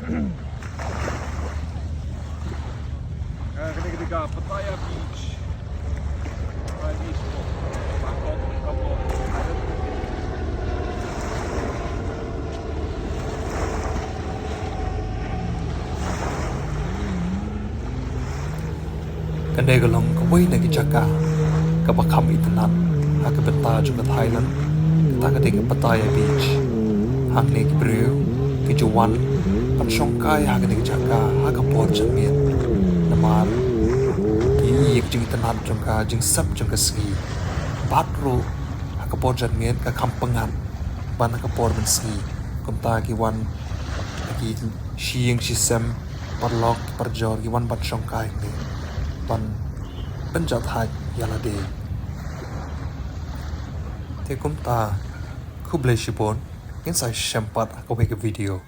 Ketiga Pattaya Beach. Pattaya Beach po. Bangkok, Bangkok. Kandai galong kawai nagi Jaka kabakam itanan haka benta juga Thailand kata ketika Pattaya Beach hang negi Breu ke Juwan pan Songkai haka negi Jaka haka por jangmian naman ki ik jing itanan jongka jing sap jongka ski batro haka por jangmian ka kampangan ban haka por ben ski kumta ki wan ki shiing shisem parlok parjor ki wan ban Songkai ni ban penjat hai yala de te kumta kublai shibon insai shempat aku make a video